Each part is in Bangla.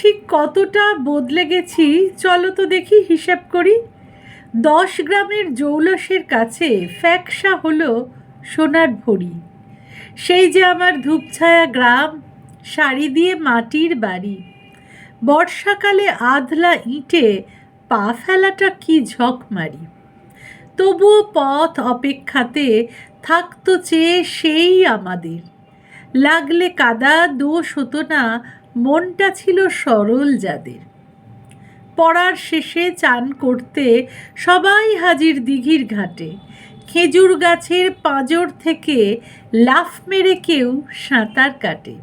ঠিক কতটা বদলে গেছি চলো তো দেখি, হিসাব করি। 10 গ্রামের জৌলসের কাছে ফ্যাকসা হলো সোনার ভরি। সেই যে আমার ধূপছায়া গ্রাম, সারি দিয়ে মাটির বাড়ি। বর্ষাকালে আধলা ইঁটে পা ফেলাটা কি ঝকমারি। তবুও পথ অপেক্ষাতে থাকতো চেয়ে সেই আমাদের। লাগলে কাদা দোষ হতো না, মনটা ছিল সরল যাদের। পড়ার শেষে চান করতে সবাই হাজির দিঘির ঘাটে। খেজুর গাছের পাঁজর থেকে লাফ মেরে কেউ সাঁতার কাটে।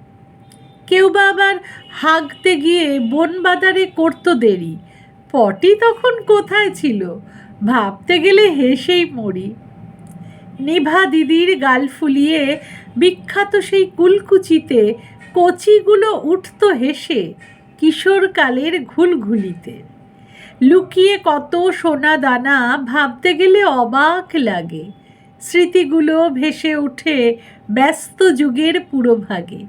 কেউ বা আবার হাঁকতে গিয়ে বন বাদারে করতো দেরি। পটি তখন কোথায় ছিল, ভাবতে গেলে হেসেই মরি। নিভা দিদির গাল ফুলিয়ে বিখ্যাত সেই কুলকুচিতে কচিগুলো উঠত হেসে কিশোরকালের ঘুলঘুলিতে। লুকিয়ে কত সোনা দানা ভাবতে গেলে অবাক লাগে। স্মৃতিগুলো ভেসে ওঠে ব্যস্ত যুগের পুরোভাগে।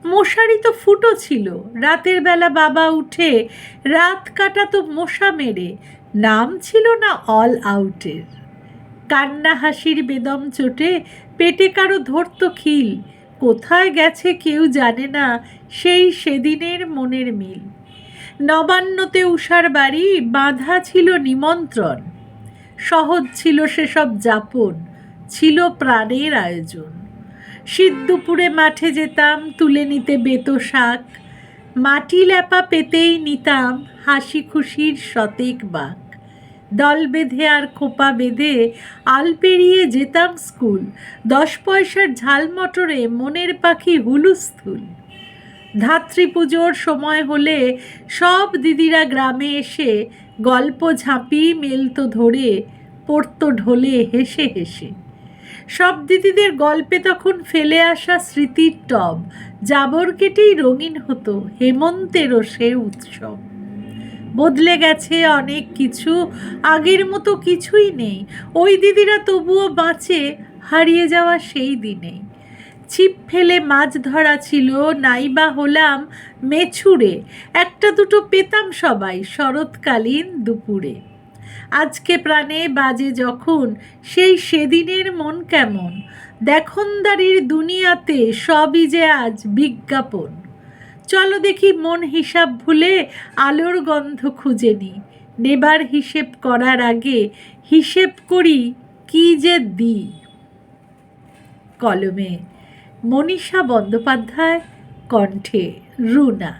মশারি তো ফুটো ছিল, রাতের বেলা বাবা উঠে রাত কাটাতো মশা মেরে। নাম ছিল না অল আউটের। কান্না হাসির বেদম চোটে পেটে কারো ধরতো খিল। কোথায় গেছে কেউ জানে না সেই সেদিনের মনের মিল। নবান্নতে উষার বাড়ি বাঁধা ছিল নিমন্ত্রণ। সহজ ছিল সেসব যাপন, ছিল প্রাণের আয়োজন। শীত-দুপুরে মাঠে যেতাম তুলে নিতে বেতো শাক। মাটি ল্যাপা পেতেই নিতাম হাসি খুশির শতেক বাক। দল বেঁধে আর খোপা বেঁধে আল পেরিয়ে যেতাম স্কুল। 10 পয়সার ঝাল মটরে মনের পাখি হুলুস্থুল। ধাত্রী পুজোর সময় হলে সব দিদিরা গ্রামে এসে গল্প ঝাঁপি মেলতো ধরে পড়তো ঢোলে হেসে হেসে। সব দিদিদের গল্পে তখন ফেলে আসা স্মৃতির টব। জাবর কেটেই রঙিন হতো হেমন্তেরও সে উৎসব। বদলে গেছে অনেক কিছু, আগের মতো কিছুই নেই। ওই দিদিরা তবুও বাঁচে হারিয়ে যাওয়া সেই দিনেই। ছিপ ফেলে মাছ ধরা ছিল, নাইবা হলাম মেছুরে। একটা দুটো পেতাম সবাই শরৎকালীন দুপুরে। আজকে প্রাণে বাজে যখন সেই সেদিনের মন কেমন। দেখনদারির দুনিয়াতে সবই যে আজ বিজ্ঞাপন। চলো দেখি মন হিসাব ভুলে আলোর গন্ধ খুঁজে নি। নেবার হিসেব করার আগে হিসেব করি কি যে দিই। কলমে মনীষা বন্দ্যোপাধ্যায়, কণ্ঠে রুনা।